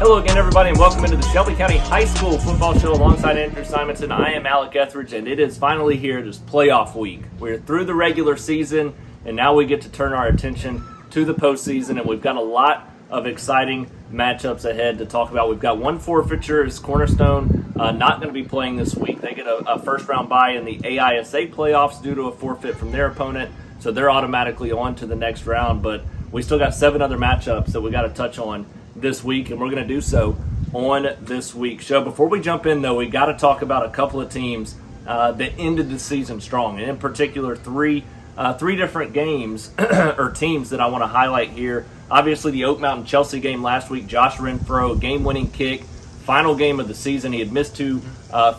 Hello again, everybody, and welcome into the Shelby County High School Football Show alongside Andrew Simonson. I am Alec Etheridge, and it is finally here. It is playoff week. We're through the regular season, and now we get to turn our attention to the postseason, and we've got a lot of exciting matchups ahead to talk about. We've got one forfeiture as Cornerstone not going to be playing this week. They get a first-round bye in the AISA playoffs due to a forfeit from their opponent, so they're automatically on to the next round, but we still got 7 other matchups that we got to touch on this week, and we're going to do so on this week's show. Before we jump in, though, we got to talk about a couple of teams that ended the season strong, and in particular, three different games or teams that I want to highlight here. Obviously, the Oak Mountain-Chelsea game last week, Josh Renfro, game-winning kick, final game of the season. He had missed 2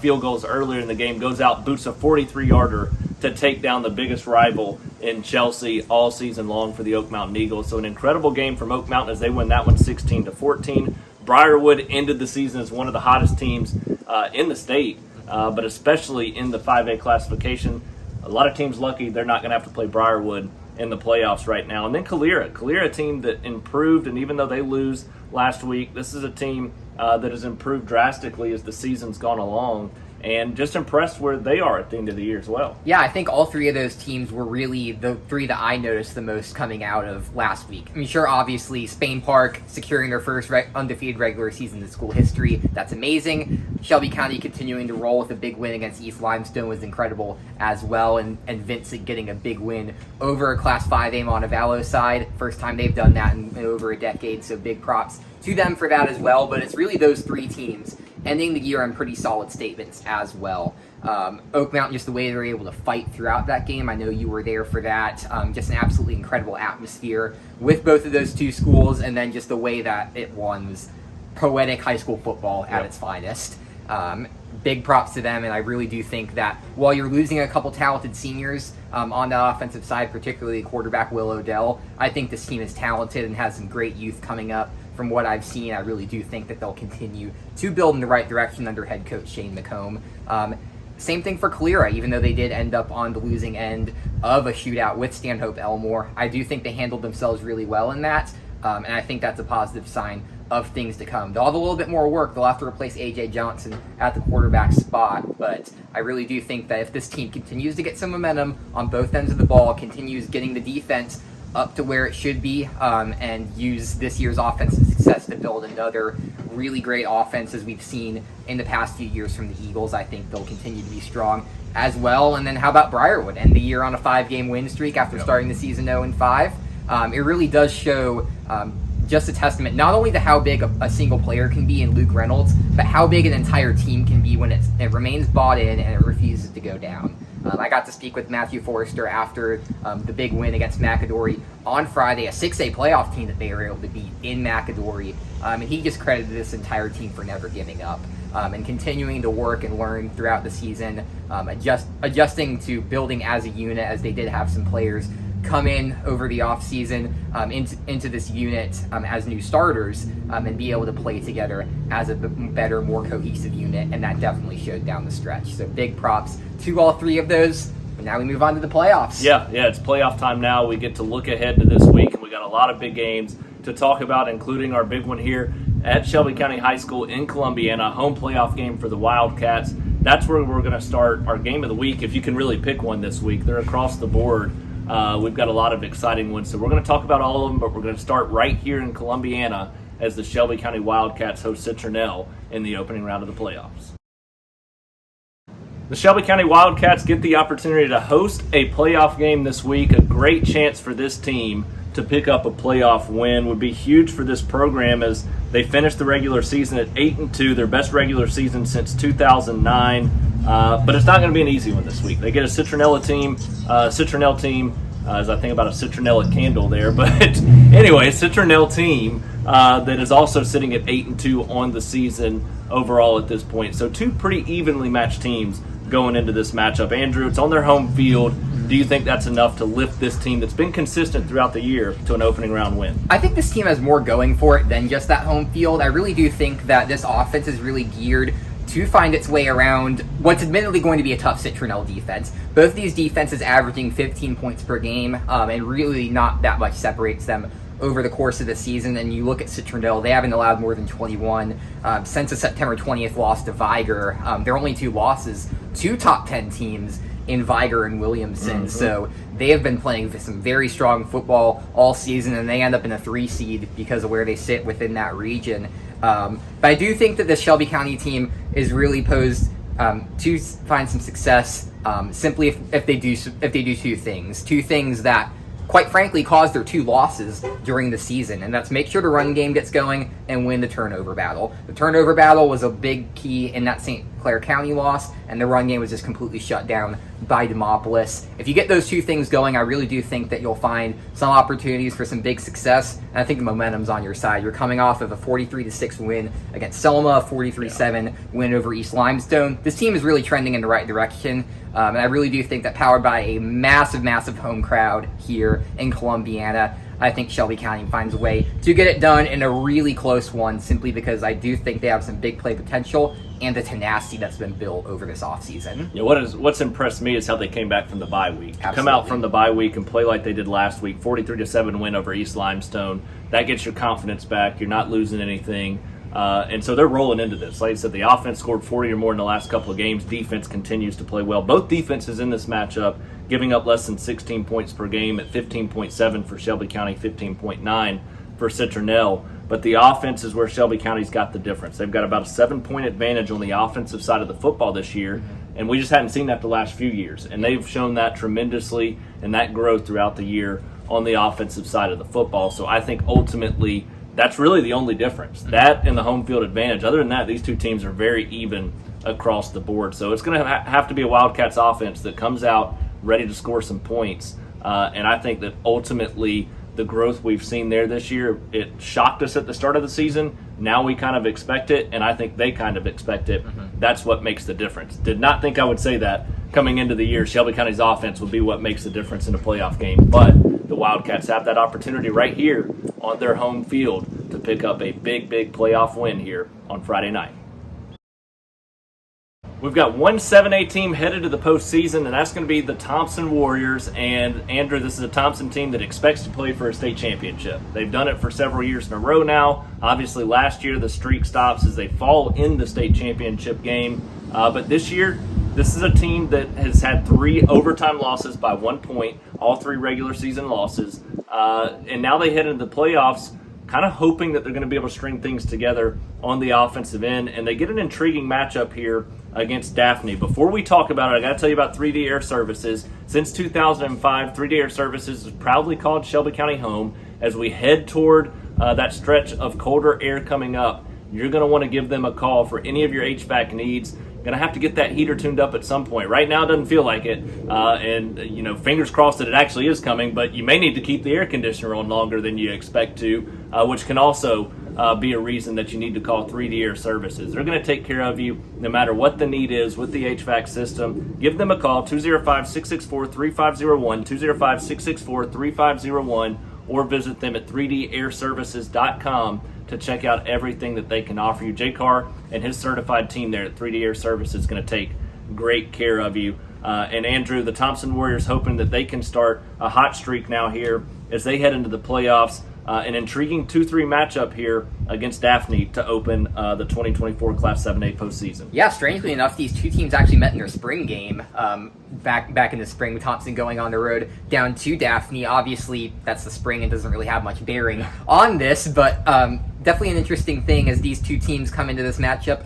field goals earlier in the game, goes out, boots a 43-yarder to take down the biggest rival in Chelsea all season long for the Oak Mountain Eagles. So an incredible game from Oak Mountain as they win that one 16-14. Briarwood ended the season as one of the hottest teams in the state, but especially in the 5A classification. A lot of teams lucky they're not going to have to play Briarwood in the playoffs right now. And then Calera, a team that improved, and even though they lose last week, this is a team that has improved drastically as the season's gone along, and just impressed where they are at the end of the year as well. Yeah, I think all 3 of those teams were really the 3 that I noticed the most coming out of last week. I mean, sure, obviously, Spain Park securing their first undefeated regular season in school history. That's amazing. Shelby County continuing to roll with a big win against East Limestone was incredible as well. And Vincent getting a big win over a Class 5A Montevallo side. First time they've done that in over a decade, so big props to them for that as well. But it's really those 3 teams ending the year on pretty solid statements as well. Oak Mountain, just the way they were able to fight throughout that game. I know you were there for that. Just an absolutely incredible atmosphere with both of those 2 schools, and then just the way that it won was poetic high school football at its finest. Big props to them, and I really do think that while you're losing a couple talented seniors on the offensive side, particularly quarterback Will Odell, I think this team is talented and has some great youth coming up. From what I've seen, I really do think that they'll continue to build in the right direction under head coach Shane McComb. Same thing for Calera, even though they did end up on the losing end of a shootout with Stanhope Elmore. I do think they handled themselves really well in that, and I think that's a positive sign of things to come. They'll have a little bit more work. They'll have to replace A.J. Johnson at the quarterback spot, but I really do think that if this team continues to get some momentum on both ends of the ball, continues getting the defense up to where it should be, and use this year's offensive success to build another really great offense as we've seen in the past few years from the Eagles, I think they'll continue to be strong as well. And then how about Briarwood? End the year on a 5-game win streak after starting the season 0-5. It really does show just a testament not only to how big a single player can be in Luke Reynolds, but how big an entire team can be when it remains bought in and it refuses to go down. I got to speak with Matthew Forrester after the big win against McAdory on Friday, a 6A playoff team that they were able to beat in McAdory, and he just credited this entire team for never giving up and continuing to work and learn throughout the season, adjusting to building as a unit, as they did have some players come in over the offseason into this unit as new starters and be able to play together as a better, more cohesive unit, and that definitely showed down the stretch. So big props to all 3 of those. But now we move on to the playoffs. Yeah, it's playoff time now. We get to look ahead to this week, and we got a lot of big games to talk about, including our big one here at Shelby County High School in Columbiana, a home playoff game for the Wildcats. That's where we're going to start our game of the week, if you can really pick one this week. They're across the board. We've got a lot of exciting ones, so we're going to talk about all of them, but we're going to start right here in Columbiana as the Shelby County Wildcats host Citronelle in the opening round of the playoffs. The Shelby County Wildcats get the opportunity to host a playoff game this week. A great chance for this team to pick up a playoff win. Would be huge for this program as they finished the regular season at 8-2, their best regular season since 2009. But it's not going to be an easy one this week. They get a Citronelle team, as I think about a citronella candle there. But anyway, a Citronelle team that is also sitting at 8-2 on the season overall at this point. So 2 pretty evenly matched teams going into this matchup. Andrew, it's on their home field. Do you think that's enough to lift this team that's been consistent throughout the year to an opening round win? I think this team has more going for it than just that home field. I really do think that this offense is really geared to find its way around what's admittedly going to be a tough Citronelle defense. Both these defenses averaging 15 points per game, and really not that much separates them over the course of the season, and you look at Citronelle, they haven't allowed more than 21. Since the September 20th loss to Viger, their only 2 losses to top 10 teams in Viger and Williamson. So they have been playing some very strong football all season, and they end up in a 3 seed because of where they sit within that region. But I do think that this Shelby County team is really posed to find some success simply if they do 2 things. 2 things that, quite frankly, caused their 2 losses during the season, and that's make sure the run game gets going and win the turnover battle. The turnover battle was a big key in that St. Clair County loss, and the run game was just completely shut down by Demopolis. If you get those 2 things going, I really do think that you'll find some opportunities for some big success, and I think the momentum's on your side. You're coming off of a 43-6 win against Selma, a 43-7 win over East Limestone. This team is really trending in the right direction, and I really do think that, powered by a massive home crowd here in Columbiana, I think Shelby County finds a way to get it done in a really close one, simply because I do think they have some big play potential and the tenacity that's been built over this offseason. Yeah, what's impressed me is how they came back from the bye week. Absolutely. Come out from the bye week and play like they did last week, 43-7 win over East Limestone. That gets your confidence back. You're not losing anything. And so they're rolling into this. Like I said, the offense scored 40 or more in the last couple of games. Defense continues to play well. Both defenses in this matchup giving up less than 16 points per game at 15.7 for Shelby County, 15.9 for Citronelle. But the offense is where Shelby County's got the difference. They've got about a 7-point advantage on the offensive side of the football this year, and we just hadn't seen that the last few years. And they've shown that tremendously and that growth throughout the year on the offensive side of the football. So I think ultimately that's really the only difference. That and the home field advantage. Other than that, these 2 teams are very even across the board. So it's going to have to be a Wildcats offense that comes out ready to score some points. And I think that ultimately the growth we've seen there this year, it shocked us at the start of the season. Now we kind of expect it, and I think they kind of expect it. That's what makes the difference. Did not think I would say that coming into the year. Shelby County's offense would be what makes the difference in a playoff game. But the Wildcats have that opportunity right here on their home field to pick up a big playoff win here on Friday night. We've got one 7A team headed to the postseason, and that's going to be the Thompson Warriors. And Andrew, this is a Thompson team that expects to play for a state championship. They've done it for several years in a row now. Obviously, last year the streak stops as they fall in the state championship game. But this year, this is a team that has had 3 overtime losses by 1 point, all 3 regular season losses. And now they head into the playoffs kind of hoping that they're going to be able to string things together on the offensive end. And they get an intriguing matchup here against Daphne. Before we talk about it, I got to tell you about 3D Air Services. Since 2005, 3D Air Services has proudly called Shelby County home. As we head toward that stretch of colder air coming up, you're going to want to give them a call for any of your HVAC needs. Going to have to get that heater tuned up at some point. Right now it doesn't feel like it, and fingers crossed that it actually is coming, but you may need to keep the air conditioner on longer than you expect to, which can also be a reason that you need to call 3D Air Services. They're going to take care of you no matter what the need is with the HVAC system. Give them a call, 205-664-3501, 205-664-3501, or visit them at 3dairservices.com to check out everything that they can offer you. Jay Carr and his certified team there at 3D Air Services is going to take great care of you. And Andrew, the Thompson Warriors hoping that they can start a hot streak now here as they head into the playoffs. An intriguing 2-3 matchup here against Daphne to open the 2024 Class 7A postseason. Yeah, strangely enough, these 2 teams actually met in their spring game back in the spring, with Thompson going on the road down to Daphne. Obviously, that's the spring and doesn't really have much bearing on this, but definitely an interesting thing as these 2 teams come into this matchup.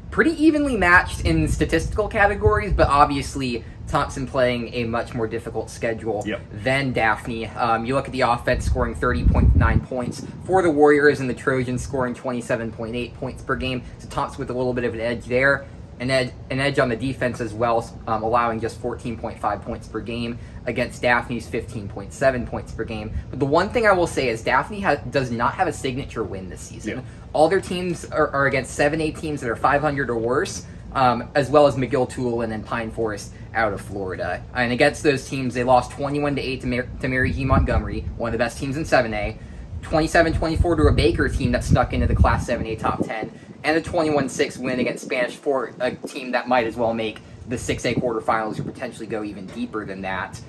Pretty evenly matched in statistical categories, but obviously Thompson playing a much more difficult schedule than Daphne. You look at the offense scoring 30.9 points for the Warriors and the Trojans scoring 27.8 points per game. So Thompson with a little bit of an edge there. An edge on the defense as well, allowing just 14.5 points per game against Daphne's 15.7 points per game. But the one thing I will say is Daphne does not have a signature win this season. All their teams are against 7A teams that are 500 or worse, as well as McGill-Toolen and Pine Forest out of Florida. And against those teams, they lost 21-8 to Mary G. Montgomery, one of the best teams in 7A, 27-24 to a Baker team that snuck into the Class 7A top 10, and a 21-6 win against Spanish Fort, a team that might as well make the 6A quarterfinals or potentially go even deeper than that.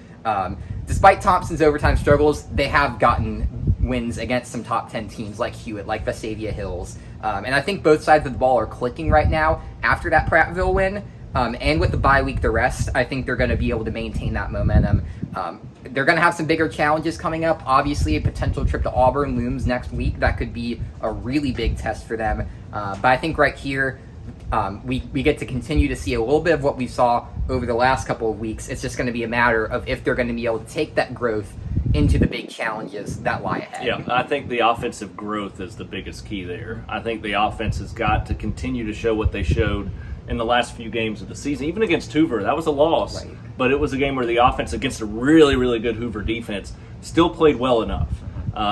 Despite Thompson's overtime struggles, they have gotten wins against some top 10 teams like Hewitt, like Vestavia Hills. And I think both sides of the ball are clicking right now after that Prattville win. And with the bye week, the rest, I think they're going to be able to maintain that momentum. They're going to have some bigger challenges coming up. Obviously, a potential trip to Auburn looms next week. That could be a really big test for them. But I think right here, we get to continue to see a little bit of what we saw over the last couple of weeks. It's just going to be a matter of if they're going to be able to take that growth into the big challenges that lie ahead. Yeah, I think the offensive growth is the biggest key there. I think the offense has got to continue to show what they showed in the last few games of the season. Even against Hoover, that was a loss, right, but it was a game where the offense against a really, really good Hoover defense still played well enough.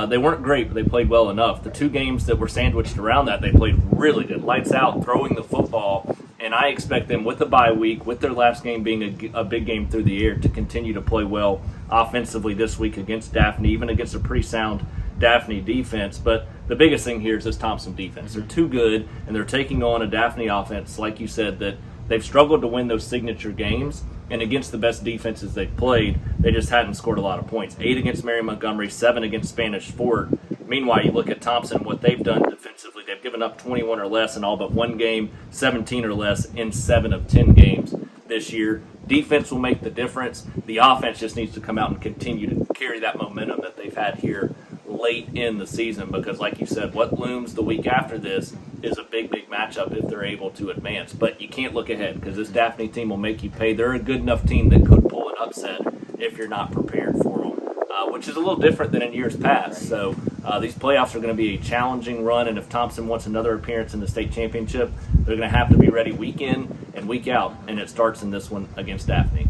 They weren't great, but they played well enough. The two games that were sandwiched around that, they played really good, lights out, throwing the football, and I expect them with the bye week, with their last game being a big game through the air, to continue to play well offensively this week against Daphne, even against a pretty sound Daphne defense. But the biggest thing here is this Thompson defense. They're too good, and they're taking on a Daphne offense, like you said, that they've struggled to win those signature games, and against the best defenses they've played, they just hadn't scored a lot of points. 8 against Mary Montgomery, 7 against Spanish Fort. Meanwhile, you look at Thompson, what they've done defensively. They've given up 21 or less in all but one game, 17 or less in 7 of 10 games this year. Defense will make the difference. The offense just needs to come out and continue to carry that momentum that they've had here late in the season, because like you said, what looms the week after this is a big matchup if they're able to advance. But you can't look ahead, because this Daphne team will make you pay. They're a good enough team that could pull an upset if you're not prepared for them, which is a little different than in years past. So these playoffs are going to be a challenging run, and if Thompson wants another appearance in the state championship, they're going to have to be ready week in and week out, and it starts in this one against Daphne.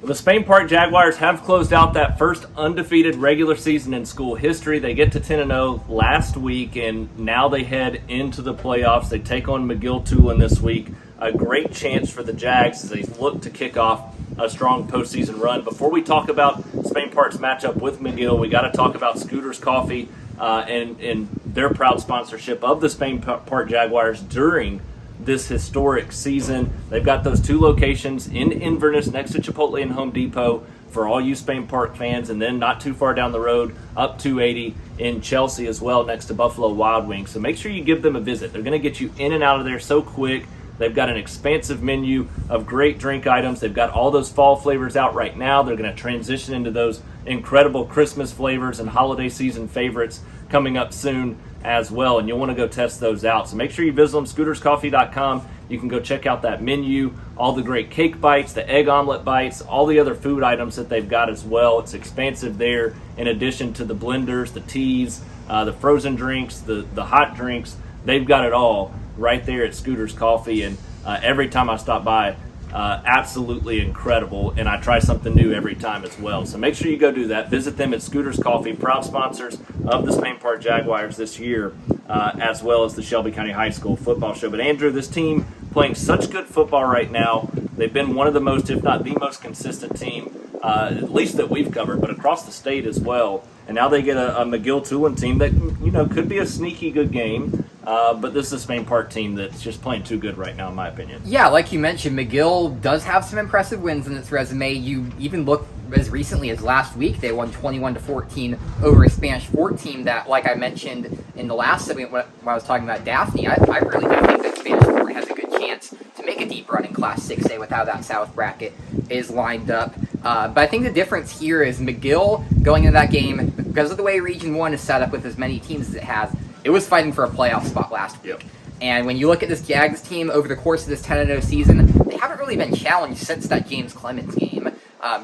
Well, the Spain Park Jaguars have closed out that first undefeated regular season in school history. They get to 10-0 last week, and now they head into the playoffs. They take on McGill-Toolen this week. A great chance for the Jags as they look to kick off a strong postseason run. Before we talk about Spain Park's matchup with McGill, we got to talk about Scooters Coffee and their proud sponsorship of the Spain Park Jaguars during this historic season. They've got those two locations in Inverness next to Chipotle and Home Depot for all you Spain Park fans, and then not too far down the road up 280 in Chelsea as well next to Buffalo Wild Wings. So make sure you give them a visit. They're going to get you in and out of there so quick. They've got an expansive menu of great drink items. They've got all those fall flavors out right now. They're going to transition into those incredible Christmas flavors and holiday season favorites coming up soon as well, and you'll want to go test those out. So make sure you visit them, scooterscoffee.com. You can go check out that menu, all the great cake bites, the egg omelet bites, all the other food items that they've got as well. It's expansive there, in addition to the blenders, the teas, the frozen drinks, the hot drinks. They've got it all right there at Scooters Coffee, and every time I stop by, absolutely incredible, and I try something new every time as well. So make sure you go do that. Visit them at Scooters Coffee, proud sponsors of the Spain Park Jaguars this year, as well as the Shelby County High School football show. But Andrew, this team playing such good football right now. They've been one of the most, if not the most consistent team, at least that we've covered, but across the state as well. And now they get a McGill-Toolen team that, you know, could be a sneaky good game. But this is a Spain Park team that's just playing too good right now, in my opinion. Yeah, like you mentioned, McGill does have some impressive wins in its resume. You even look as recently as last week, they won 21-14 over a Spanish Fort team that, like I mentioned in the last segment when I was talking about Daphne, I really do think that Spanish Fort has a good chance to make a deep run in Class 6A with how that South bracket is lined up. But I think the difference here is McGill going into that game, because of the way Region 1 is set up with as many teams as it has, it was fighting for a playoff spot last week. Yep. And when you look at this Jags team over the course of this 10-0 season, they haven't really been challenged since that James Clemens game.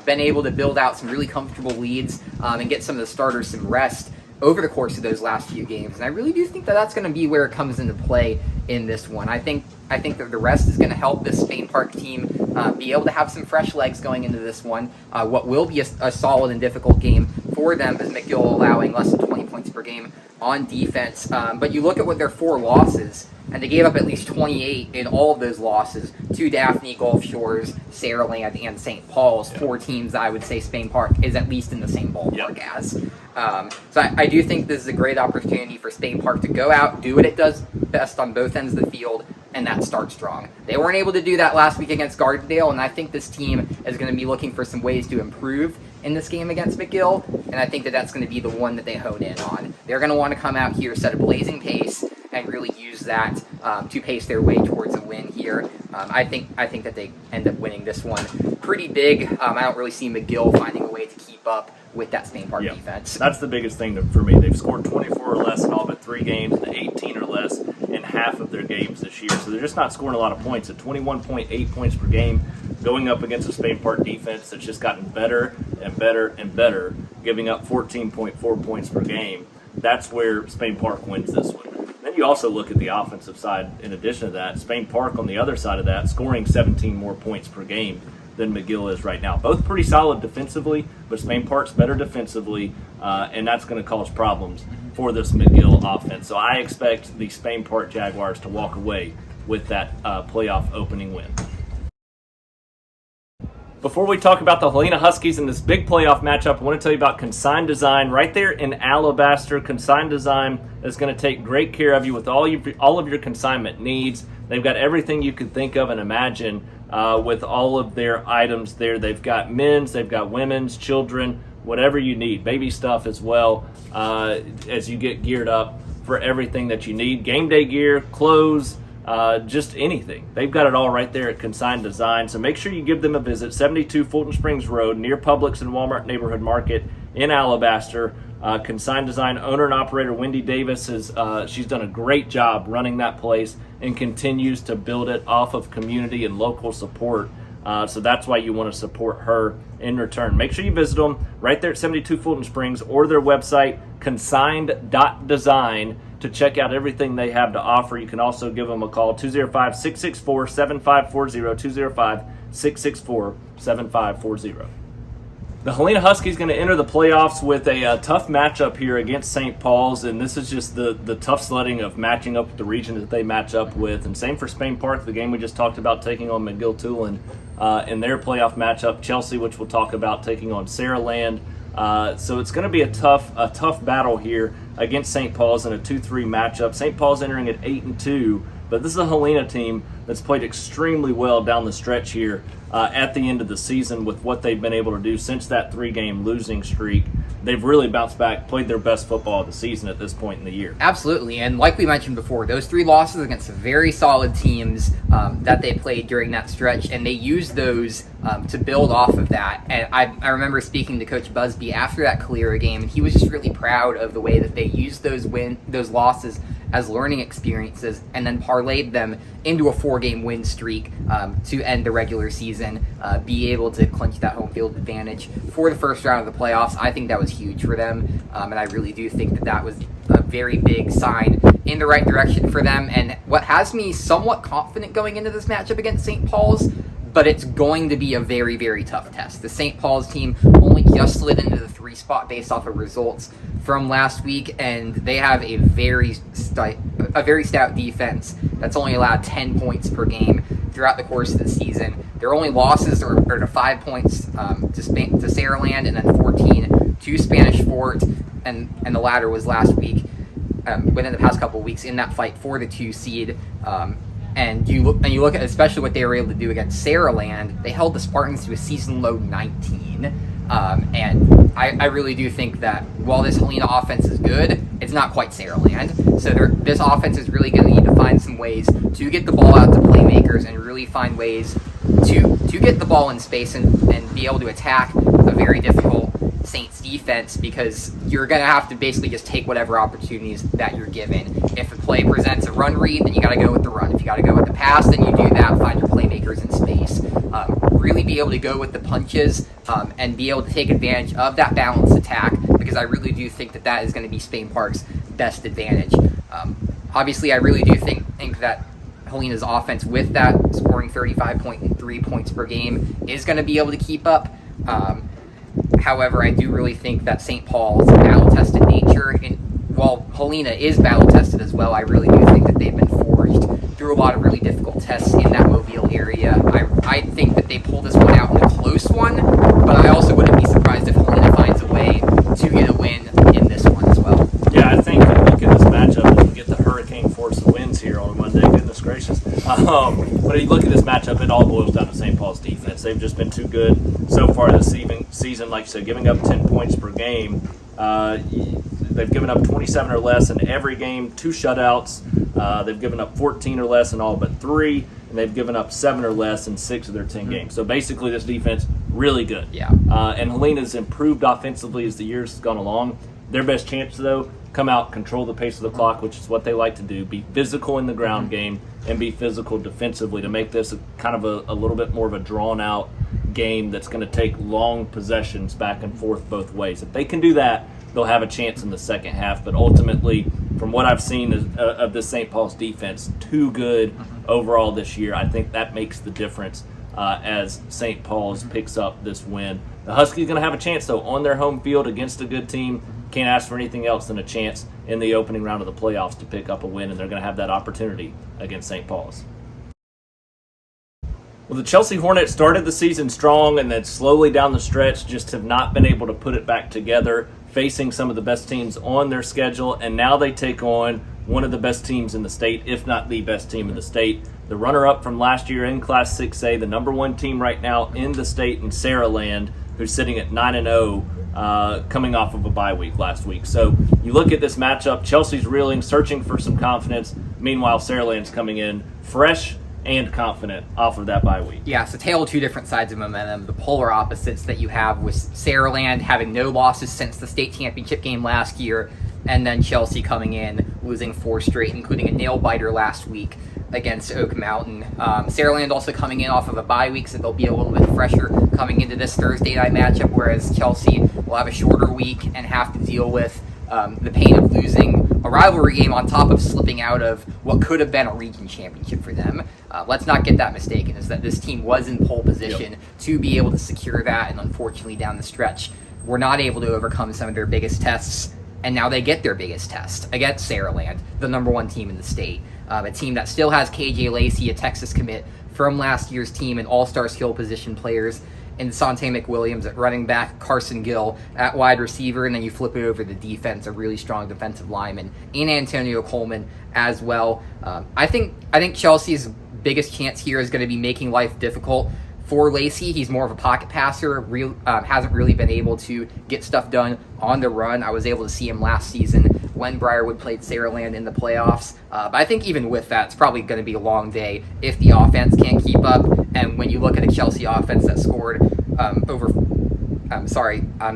Been able to build out some really comfortable leads and get some of the starters some rest over the course of those last few games. And I really do think that that's going to be where it comes into play in this one. I think that the rest is going to help this Spain Park team be able to have some fresh legs going into this one. What will be a solid and difficult game for them is McGill allowing less than 20 points per game on defense. But you look at what their 4 losses, and they gave up at least 28 in all of those losses to Daphne, Gulf Shores, Saraland, and St. Paul's, 4 teams that I would say Spain Park is at least in the same ballpark as. So I do think this is a great opportunity for Spain Park to go out, do what it does best on both ends of the field, and that start strong. They weren't able to do that last week against Gardendale, and I think this team is going to be looking for some ways to improve in this game against McGill, and I think that that's going to be the one that they hone in on. They're going to want to come out here, set a blazing pace, and really use that to pace their way towards a win here. I think that they end up winning this one pretty big. I don't really see McGill finding a way to keep up with that Spain Park defense. That's the biggest thing for me. They've scored 24 or less in all but 3 games and 18 or less in half of their games this year. So they're just not scoring a lot of points. At 21.8 points per game, going up against a Spain Park defense that's just gotten better and better and better, giving up 14.4 points per game. That's where Spain Park wins this one. Then you also look at the offensive side. In addition to that, Spain Park on the other side of that, scoring 17 more points per game than McGill is right now. Both pretty solid defensively, but Spain Park's better defensively, and that's going to cause problems for this McGill offense. So I expect the Spain Park Jaguars to walk away with that playoff opening win. Before we talk about the Helena Huskies and this big playoff matchup, I want to tell you about Consign Design. Right there in Alabaster, Consign Design is going to take great care of you with all of your consignment needs. They've got everything you could think of and imagine with all of their items there. They've got men's, they've got women's, children, whatever you need. Baby stuff as well as you get geared up for everything that you need. Game day gear, clothes, just anything. They've got it all right there at Consign Design. So make sure you give them a visit. 72 Fulton Springs Road, near Publix and Walmart Neighborhood Market in Alabaster. Consign Design owner and operator Wendy Davis she's done a great job running that place and continues to build it off of community and local support. So that's why you want to support her in return. Make sure you visit them right there at 72 Fulton Springs or their website, consigned.design, to check out everything they have to offer. You can also give them a call, 205-664-7540, 205-664-7540. The Helena Huskies going to enter the playoffs with a tough matchup here against St. Paul's, and this is just the tough sledding of matching up with the region that they match up with. And same for Spain Park, the game we just talked about, taking on McGill-Toolen in their playoff matchup. Chelsea, which we'll talk about, taking on Saraland. So it's going to be a tough battle here against St. Paul's in a 2-3 matchup. St. Paul's entering at 8-2, but this is a Helena team that's played extremely well down the stretch here at the end of the season with what they've been able to do since that 3-game losing streak. They've really bounced back, played their best football of the season at this point in the year. Absolutely, and like we mentioned before, those 3 losses against very solid teams that they played during that stretch, and they used those to build off of that. And I remember speaking to Coach Busby after that Calera game, and he was just really proud of the way that they used those losses as learning experiences and then parlayed them into a 4-game win streak to end the regular season, be able to clinch that home field advantage for the first round of the playoffs. I think that was huge for them, and I really do think that was a very big sign in the right direction for them, and what has me somewhat confident going into this matchup against St. Paul's, but it's going to be a very, very tough test. The St. Paul's team only just slid into the 3 spot based off of results from last week, and they have a very stout defense that's only allowed 10 points per game throughout the course of the season. Their only losses are to 5 points to Saraland, and then 14 to Spanish Fort, and the latter was last week, within the past couple of weeks in that fight for the 2 seed. And you look at especially what they were able to do against Saraland. They held the Spartans to a season low 19, and I really do think that while this Helena offense is good, it's not quite Saraland. So this offense is really going to need to find some ways to get the ball out to playmakers and really find ways to get the ball in space and be able to attack a very difficult Saints defense, because you're going to have to basically just take whatever opportunities that you're given. If a play presents a run read, then you got to go with the run. If you got to go with the pass, then you do that. Find your playmakers in space. Really be able to go with the punches and be able to take advantage of that balanced attack, because I really do think that is going to be Spain Park's best advantage. Obviously, I really do think that Helena's offense, with that scoring 35.3 points per game, is going to be able to keep up. However, I do really think that St. Paul's battle-tested nature, and while Helena is battle-tested as well, I really do think that they've been forged through a lot of really difficult tests in that Mobile area. I think that they pull this one out in a close one, but I also wouldn't be surprised if Helena finds a way to get a win in this one as well. Yeah, I think look at this matchup, and we get the hurricane force of winds here on Monday. Goodness gracious. But when you look at this matchup, it all boils down to St. Paul's defense. They've just been too good so far this season. Like you said, giving up 10 points per game. They've given up 27 or less in every game, 2 shutouts. They've given up 14 or less in all but 3, and they've given up 7 or less in 6 of their 10 games. So basically, this defense really good. Yeah. And Helena's improved offensively as the years gone along. Their best chance, though, come out, control the pace of the clock, which is what they like to do. Be physical in the ground game and be physical defensively to make this kind of a little bit more of a drawn-out game that's going to take long possessions back and forth both ways. If they can do that, they'll have a chance in the second half. But ultimately, from what I've seen of this St. Paul's defense, too good overall this year. I think that makes the difference as St. Paul's picks up this win. The Huskies going to have a chance, though, on their home field against a good team. Can't ask for anything else than a chance in the opening round of the playoffs to pick up a win, and they're going to have that opportunity against St. Paul's. Well, the Chelsea Hornets started the season strong and then slowly down the stretch just have not been able to put it back together, facing some of the best teams on their schedule, and now they take on one of the best teams in the state, if not the best team in the state. The runner-up from last year in Class 6A, the number 1 team right now in the state in Saraland, who's sitting at 9-0, coming off of a bye week last week. So you look at this matchup, Chelsea's reeling, searching for some confidence. Meanwhile, Saraland's coming in fresh and confident off of that bye week. Yeah, so tale of two different sides of momentum. The polar opposites that you have with Saraland having no losses since the state championship game last year, and then Chelsea coming in, losing 4 straight, including a nail-biter last week against Oak Mountain. Saraland also coming in off of a bye week, so they'll be a little bit fresher coming into this Thursday night matchup, whereas Chelsea will have a shorter week and have to deal with the pain of losing a rivalry game on top of slipping out of what could have been a region championship for them. Let's not get that mistaken, is that this team was in pole position to be able to secure that, and unfortunately down the stretch were not able to overcome some of their biggest tests, and now they get their biggest test against Saraland, the number 1 team in the state. A team that still has KJ Lacey, a Texas commit from last year's team, and all-star skill position players in Sante McWilliams at running back, Carson Gill at wide receiver, and then you flip it over to defense, a really strong defensive lineman in Antonio Coleman as well. I think Chelsea's biggest chance here is going to be making life difficult for Lacey. He's more of a pocket passer, hasn't really been able to get stuff done on the run. I was able to see him last season when Briarwood played Saraland in the playoffs. But I think even with that, it's probably going to be a long day if the offense can't keep up. And when you look at a Chelsea offense that scored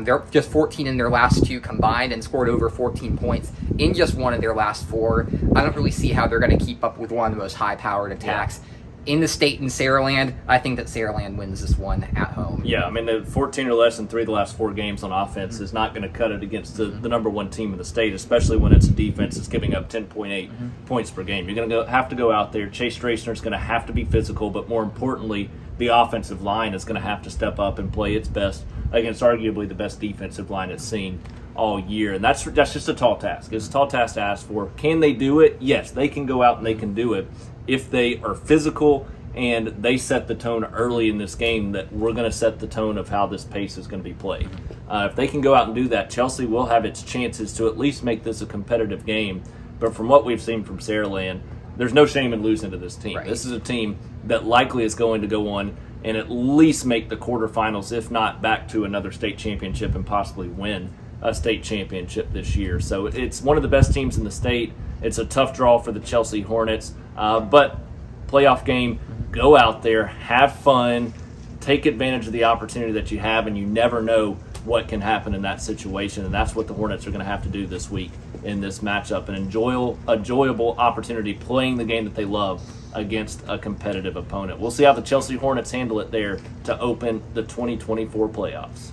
they're just 14 in their last 2 combined and scored over 14 points in just one of their last 4. I don't really see how they're going to keep up with one of the most high-powered attacks in the state in Saraland. I think that Saraland wins this one at home. Yeah, I mean, the 14 or less in 3 of the last 4 games on offense is not going to cut it against the number 1 team in the state, especially when it's a defense that's giving up 10.8 points per game. You're going to have to go out there. Chase Strasner's going to have to be physical, but more importantly, the offensive line is going to have to step up and play its best against arguably the best defensive line it's seen all year. And that's just a tall task. It's a tall task to ask for. Can they do it? Yes, they can go out and they can do it if they are physical and they set the tone early in this game that we're going to set the tone of how this pace is going to be played. If they can go out and do that, Chelsea will have its chances to at least make this a competitive game. But from what we've seen from Saraland, there's no shame in losing to this team. Right. This is a team that likely is going to go on and at least make the quarterfinals, if not back to another state championship and possibly win a state championship this year. So it's one of the best teams in the state. It's a tough draw for the Chelsea Hornets, but playoff game, go out there, have fun, take advantage of the opportunity that you have, and you never know what can happen in that situation, and that's what the Hornets are going to have to do this week in this matchup, an enjoyable opportunity playing the game that they love against a competitive opponent. We'll see how the Chelsea Hornets handle it there to open the 2024 playoffs.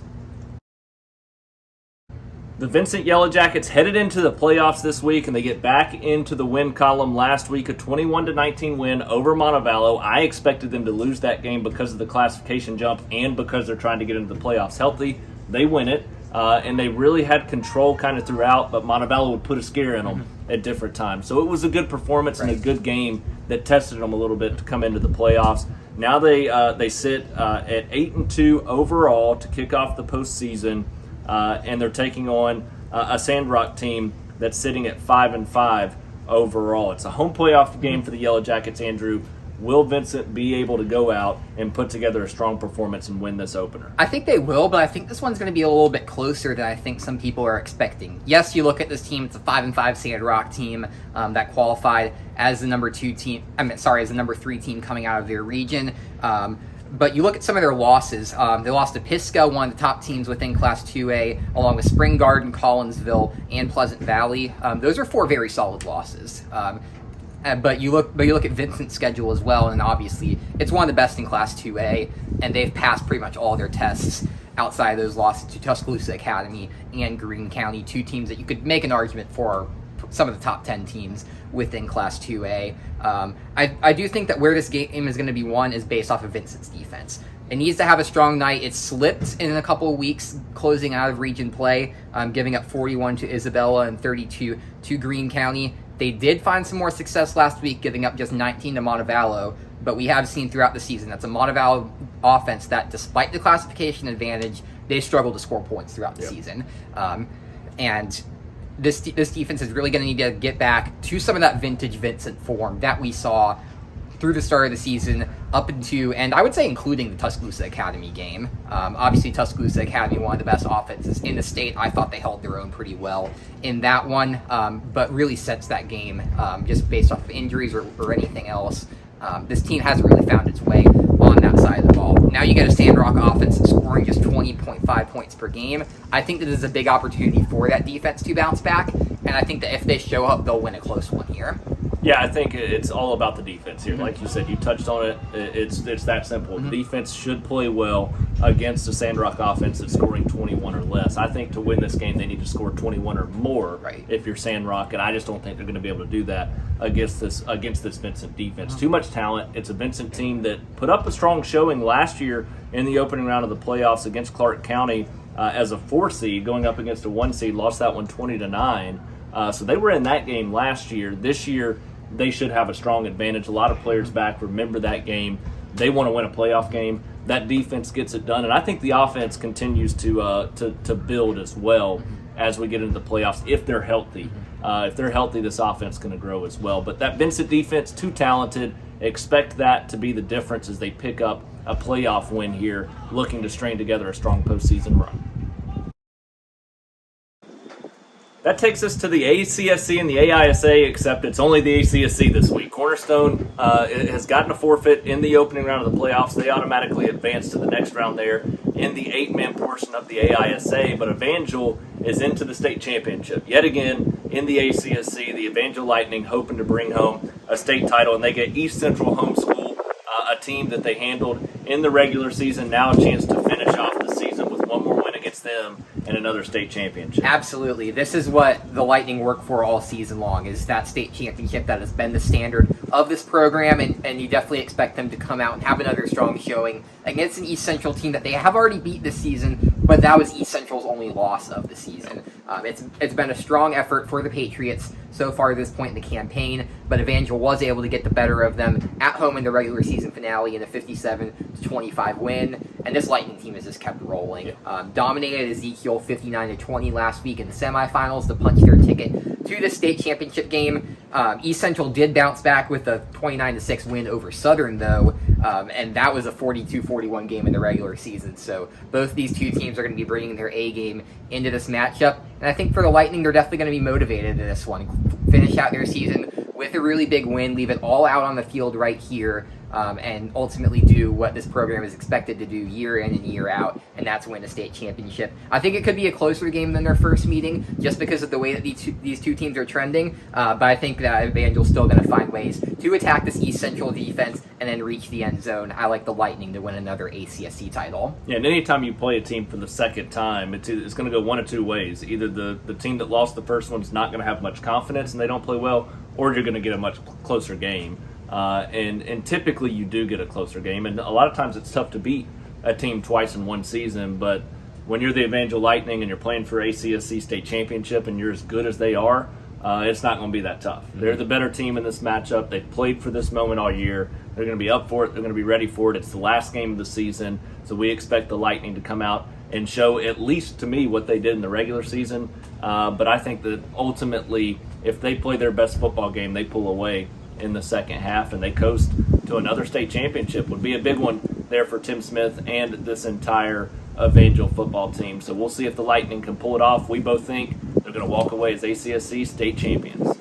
The Vincent Yellow Jackets headed into the playoffs this week, and they get back into the win column last week, a 21-19 win over Montevallo. I expected them to lose that game because of the classification jump and because they're trying to get into the playoffs healthy. They win it, and they really had control kind of throughout, but Montevallo would put a scare in them at different times. So it was a good performance and a good game that tested them a little bit to come into the playoffs. Now they sit at 8-2 overall to kick off the postseason. And they're taking on a Sandrock team that's sitting at 5-5 overall. It's a home playoff game for the Yellow Jackets, Andrew. Will Vincent be able to go out and put together a strong performance and win this opener? I think they will, but I think this one's going to be a little bit closer than I think some people are expecting. Yes, you look at this team; it's a 5-5 Sandrock team that qualified as the number 3 team coming out of their region. But you look at some of their losses. They lost to Pisgah, one of the top teams within Class 2A, along with Spring Garden, Collinsville, and Pleasant Valley. Those are 4 very solid losses. But you look at Vincent's schedule as well, and obviously it's one of the best in Class 2A, and they've passed pretty much all their tests outside of those losses to Tuscaloosa Academy and Greene County, 2 teams that you could make an argument for some of the top 10 teams within Class 2A. I do think that where this game is going to be won is based off of Vincent's defense. It needs to have a strong night. It slipped in a couple of weeks closing out of region play, giving up 41 to Isabella and 32 to Greene County. They did find some more success last week, giving up just 19 to Montevallo, but we have seen throughout the season that's a Montevallo offense that, despite the classification advantage, they struggle to score points throughout the season. And this defense is really going to need to get back to some of that vintage Vincent form that we saw through the start of the season up into, and I would say including the Tuscaloosa Academy game. Obviously, Tuscaloosa Academy, one of the best offenses in the state. I thought they held their own pretty well in that one, but really since that game, just based off of injuries or anything else, this team hasn't really found its way on that side of the ball. Now you get a Sandrock offense scoring just 20.5 points per game. I think that this is a big opportunity for that defense to bounce back, and I think that if they show up, they'll win a close one here. Yeah, I think it's all about the defense here. Like you said, you touched on it. It's that simple. The defense should play well against a Sandrock offense that's scoring 21 or less. I think to win this game, they need to score 21 or more if you're Sandrock, and I just don't think they're going to be able to do that against this Vincent defense. Too much talent. It's a Vincent team that put up a strong showing last year in the opening round of the playoffs against Clark County as a 4 seed, going up against a 1 seed, lost that one 20-9. So they were in that game last year. This year, they should have a strong advantage. A lot of players back remember that game. They want to win a playoff game. That defense gets it done, and I think the offense continues to build as well as we get into the playoffs if they're healthy. If they're healthy, this offense is going to grow as well. But that Vincent defense, too talented. Expect that to be the difference as they pick up a playoff win here, looking to string together a strong postseason run. That takes us to the ACSC and the AISA, except it's only the ACSC this week. Cornerstone has gotten a forfeit in the opening round of the playoffs. They automatically advance to the next round there in the 8-man portion of the AISA, but Evangel is into the state championship. Yet again, in the ACSC, the Evangel Lightning hoping to bring home a state title, and they get East Central Homeschool, a team that they handled in the regular season, now a chance to finish off the season with one more win against them and another state championship. Absolutely. This is what the Lightning work for all season long, is that state championship that has been the standard of this program, and you definitely expect them to come out and have another strong showing against an East Central team that they have already beat this season, but that was East Central's only loss of the season. It's been a strong effort for the Patriots so far at this point in the campaign, but Evangel was able to get the better of them at home in the regular season finale in a 57-25 win, and this Lightning team has just kept rolling. Dominated Ezekiel 59-20 last week in the semifinals to punch their ticket to the state championship game. East Central did bounce back with a 29-6 win over Southern, though, and that was a 42-41 game in the regular season. So both these two teams are going to be bringing their A game into this matchup, and I think for the Lightning, they're definitely going to be motivated in this one. Finish out their season with a really big win, leave it all out on the field right here, and ultimately do what this program is expected to do year in and year out, and that's win a state championship. I think it could be a closer game than their first meeting, just because of the way that these two teams are trending, but I think that Evangel's still going to find ways to attack this East Central defense and then reach the end zone. I like the Lightning to win another ACSC title. Yeah, and anytime you play a team for the second time, it's going to go one of two ways. Either the team that lost the first one's not going to have much confidence and they don't play well, or you're going to get a much closer game. And typically you do get a closer game, and a lot of times it's tough to beat a team twice in one season, but when you're the Evangel Lightning and you're playing for ACSC state championship and you're as good as they are, it's not going to be that tough. They're the better team in this matchup. They've played for this moment all year. They're going to be up for it. They're going to be ready for it. It's the last game of the season, so we expect the Lightning to come out and show, at least to me, what they did in the regular season. But I think that ultimately, if they play their best football game, they pull away in the second half, and they coast to another state championship. Would be a big one there for Tim Smith and this entire Evangel football team. So we'll see if the Lightning can pull it off. We both think they're going to walk away as ACSC state champions.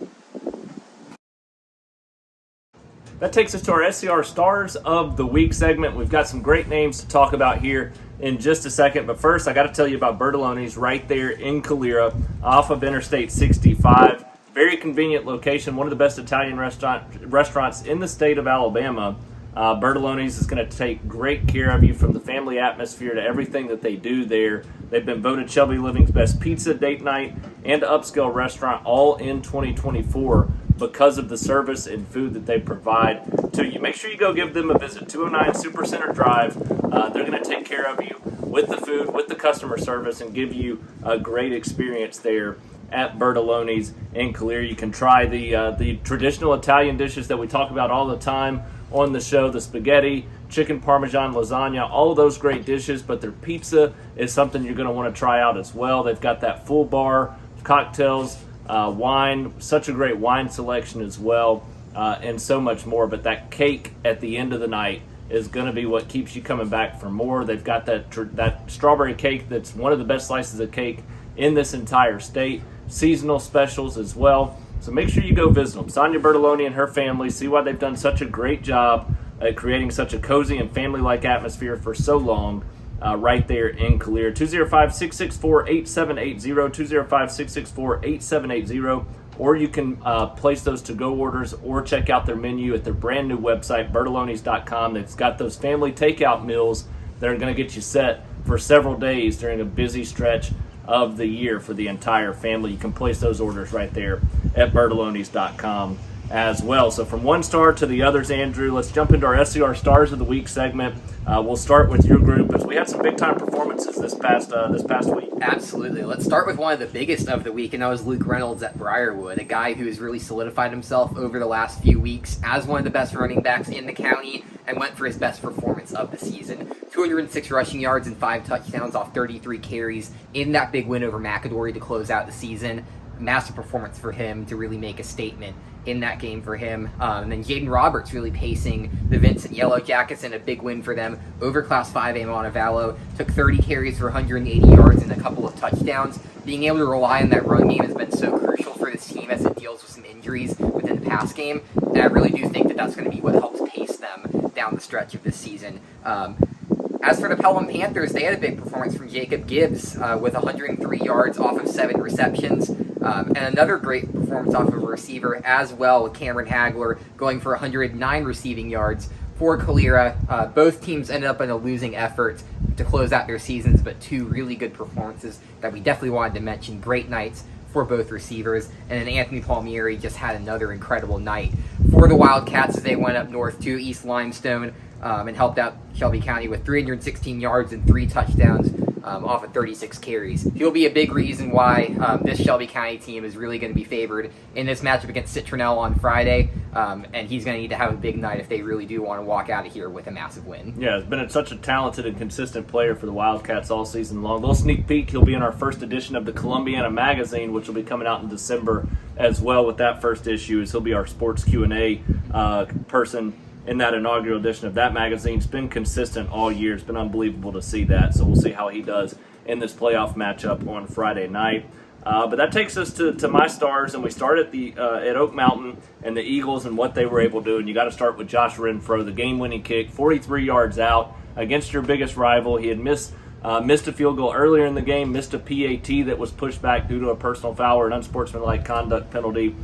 That takes us to our SCR Stars of the Week segment. We've got some great names to talk about here in just a second, but first I got to tell you about Bertoloni's right there in Calera off of Interstate 65. Very convenient location, one of the best Italian restaurants in the state of Alabama. Bertoloni's is going to take great care of you, from the family atmosphere to everything that they do there. They've been voted Shelby Living's best pizza, date night, and upscale restaurant all in 2024 because of the service and food that they provide to you. Make sure you go give them a visit, 209 Supercenter Drive. They're going to take care of you with the food, with the customer service, and give you a great experience there at Bertoloni's in Calera. You can try the traditional Italian dishes that we talk about all the time on the show, the spaghetti, chicken parmesan, lasagna, all of those great dishes, but their pizza is something you're going to want to try out as well. They've got that full bar, cocktails, wine, such a great wine selection as well, and so much more. But that cake at the end of the night is going to be what keeps you coming back for more. They've got that strawberry cake that's one of the best slices of cake in this entire state. Seasonal specials as well. So make sure you go visit them. Sonia Bertoloni and her family, see why they've done such a great job at creating such a cozy and family-like atmosphere for so long right there in Calera. 205-664-8780, 205-664-8780, or you can place those to-go orders or check out their menu at their brand new website, bertolonis.com. It's got those family takeout meals that are going to get you set for several days during a busy stretch of the year for the entire family. You can place those orders right there at bertolonis.com as well. So from one star to the others, Andrew, let's jump into our SCR Stars of the Week segment. We'll start with your group, as we had some big-time performances this past week. Absolutely. Let's start with one of the biggest of the week, and that was Luke Reynolds at Briarwood, a guy who has really solidified himself over the last few weeks as one of the best running backs in the county and went for his best performance of the season. 206 rushing yards and 5 touchdowns off 33 carries in that big win over McAdory to close out the season. Massive performance for him to really make a statement in that game for him. And then Jaden Roberts really pacing the Vincent Yellow Jackets in a big win for them over Class 5A Montevallo. Took 30 carries for 180 yards and a couple of touchdowns. Being able to rely on that run game has been so crucial for this team as it deals with some injuries within the pass game. And I really do think that that's going to be what helps pace them down the stretch of this season. As for the Pelham Panthers, they had a big performance from Jacob Gibbs with 103 yards off of 7 receptions. And another great performance off of a receiver as well, with Cameron Hagler going for 109 receiving yards for Calera. Both teams ended up in a losing effort to close out their seasons, but 2 really good performances that we definitely wanted to mention. Great nights for both receivers. And then Anthony Palmieri just had another incredible night for the Wildcats as they went up north to East Limestone and helped out Shelby County with 316 yards and 3 touchdowns off of 36 carries. He'll be a big reason why this Shelby County team is really going to be favored in this matchup against Citronelle on Friday, and he's going to need to have a big night if they really do want to walk out of here with a massive win. Yeah, he's been such a talented and consistent player for the Wildcats all season long. A little sneak peek, he'll be in our first edition of the Columbiana Magazine, which will be coming out in December as well. With that first issue, as he'll be our sports Q&A person in that inaugural edition of that magazine. It's been consistent all year. It's been unbelievable to see that. So we'll see how he does in this playoff matchup on Friday night. But that takes us to my stars, and we start at Oak Mountain and the Eagles and what they were able to do. And you got to start with Josh Renfro, the game-winning kick, 43 yards out against your biggest rival. He had missed a field goal earlier in the game, missed a PAT that was pushed back due to a personal foul or an unsportsmanlike conduct penalty.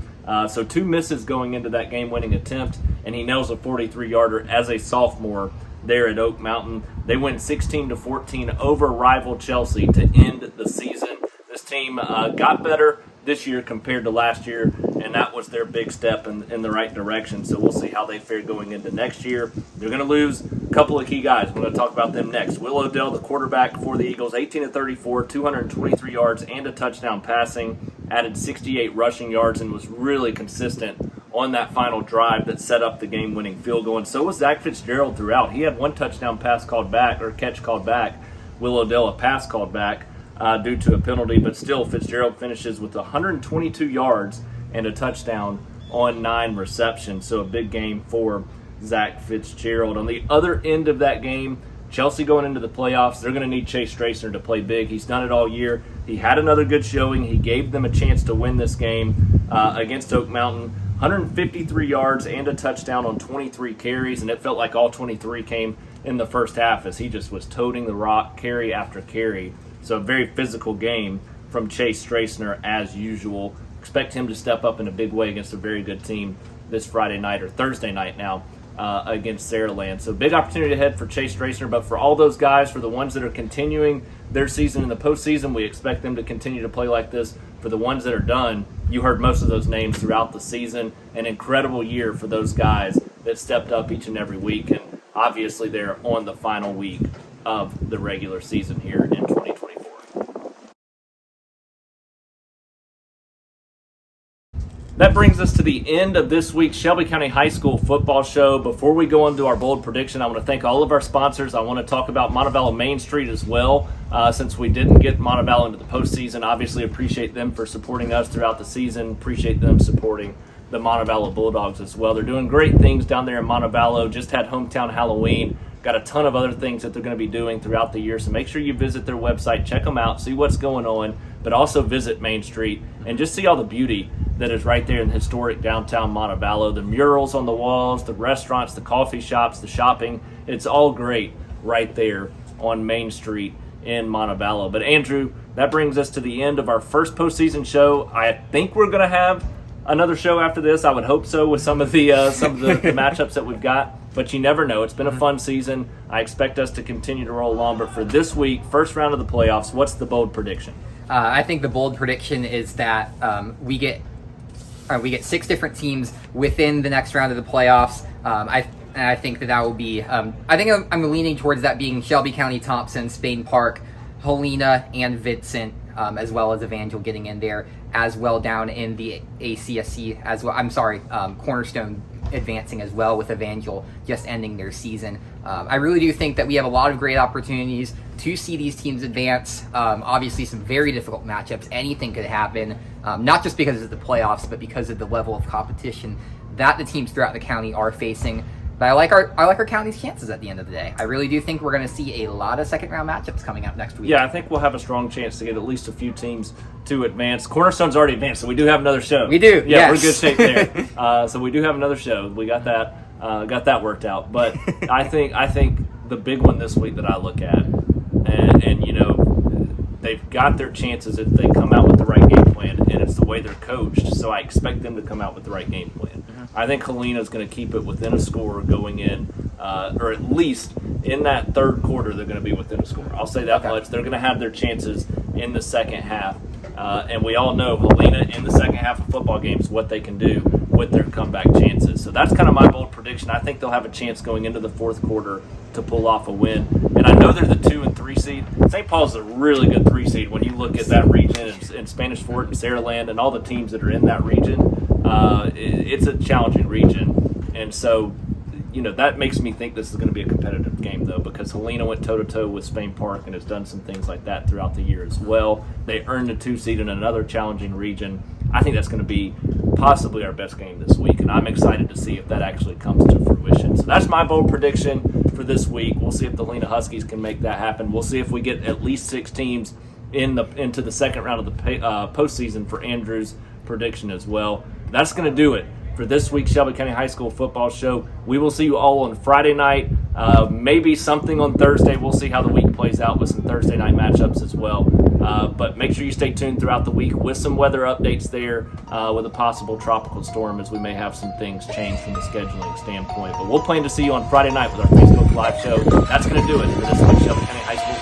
So 2 misses going into that game-winning attempt, and he nails a 43-yarder as a sophomore there at Oak Mountain. They went 16-14 over rival Chelsea to end the season. This team got better this year compared to last year, and that was their big step in the right direction. So we'll see how they fare going into next year. They're going to lose a couple of key guys. We're going to talk about them next. Will Odell, the quarterback for the Eagles, 18-34, 223 yards and a touchdown passing, added 68 rushing yards, and was really consistent on that final drive that set up the game-winning field goal. And so was Zach Fitzgerald throughout. He had 1 touchdown pass called back, or catch called back. Will Odell a pass called back due to a penalty, but still Fitzgerald finishes with 122 yards and a touchdown on 9 receptions. So a big game for Zach Fitzgerald. On the other end of that game, Chelsea going into the playoffs, they're going to need Chase Strasner to play big. He's done it all year. He had another good showing. He gave them a chance to win this game against Oak Mountain. 153 yards and a touchdown on 23 carries, and it felt like all 23 came in the first half as he just was toting the rock carry after carry. So a very physical game from Chase Strasner as usual. Expect him to step up in a big way against a very good team this Friday night, or Thursday night now, against Saraland. So big opportunity ahead for Chase Strasner, but for all those guys, for the ones that are continuing their season in the postseason, we expect them to continue to play like this. For the ones that are done, you heard most of those names throughout the season. An incredible year for those guys that stepped up each and every week, and obviously they're on the final week of the regular season here in 2024. That brings us to the end of this week's Shelby County High School football show. Before we go into our bold prediction, I want to thank all of our sponsors. I want to talk about Montevallo Main Street as well, since we didn't get Montevallo into the postseason. Obviously, appreciate them for supporting us throughout the season. Appreciate them supporting the Montevallo Bulldogs as well. They're doing great things down there in Montevallo. Just had hometown Halloween. Got a ton of other things that they're going to be doing throughout the year. So make sure you visit their website, check them out, see what's going on, but also visit Main Street and just see all the beauty that is right there in historic downtown Montevallo. The murals on the walls, the restaurants, the coffee shops, the shopping. It's all great right there on Main Street in Montevallo. But Andrew, that brings us to the end of our first postseason show. I think we're going to have another show after this. I would hope so, with some of the matchups that we've got. But you never know. It's been a fun season. I expect us to continue to roll along. But for this week, first round of the playoffs, what's the bold prediction? I think the bold prediction is that we get 6 different teams within the next round of the playoffs. I think that will be. I think I'm leaning towards that being Shelby County, Thompson, Spain Park, Helena, and Vincent, as well as Evangel getting in there, as well down in the ACSC as well. I'm sorry, Cornerstone advancing as well, with Evangel just ending their season. I really do think that we have a lot of great opportunities to see these teams advance. Obviously, some very difficult matchups. Anything could happen, not just because of the playoffs, but because of the level of competition that the teams throughout the county are facing. But I like our county's chances at the end of the day. I really do think we're going to see a lot of second round matchups coming up next week. Yeah, I think we'll have a strong chance to get at least a few teams to advance. Cornerstone's already advanced, so we do have another show. We do. Yeah, yes. We're in good shape there. So we do have another show. We got that worked out. But I think the big one this week that I look at, and you know, they've got their chances if they come out with the right game plan, and it's the way they're coached. So I expect them to come out with the right game plan. I think Helena's going to keep it within a score going in, or at least in that third quarter, they're going to be within a score. I'll say that much. They're going to have their chances in the second half. And we all know Helena in the second half of football games, what they can do with their comeback chances. So that's kind of my bold prediction. I think they'll have a chance going into the fourth quarter to pull off a win. And I know they're the 2 and 3 seed. St. Paul's a really good 3 seed when you look at that region and Spanish Fort and Saraland and all the teams that are in that region. It's a challenging region. And so, you know, that makes me think this is going to be a competitive game, though, because Helena went toe-to-toe with Spain Park and has done some things like that throughout the year as well. They earned a 2 seed in another challenging region. I think that's going to be possibly our best game this week, and I'm excited to see if that actually comes to fruition. So that's my bold prediction for this week. We'll see if the Helena Huskies can make that happen. We'll see if we get at least 6 teams into the second round of the postseason for Andrew's prediction as well. That's going to do it for this week's Shelby County High School football show. We will see you all on Friday night, maybe something on Thursday. We'll see how the week plays out with some Thursday night matchups as well. But make sure you stay tuned throughout the week with some weather updates there, with a possible tropical storm, as we may have some things change from the scheduling standpoint. But we'll plan to see you on Friday night with our Facebook Live show. That's going to do it for this week's Shelby County High School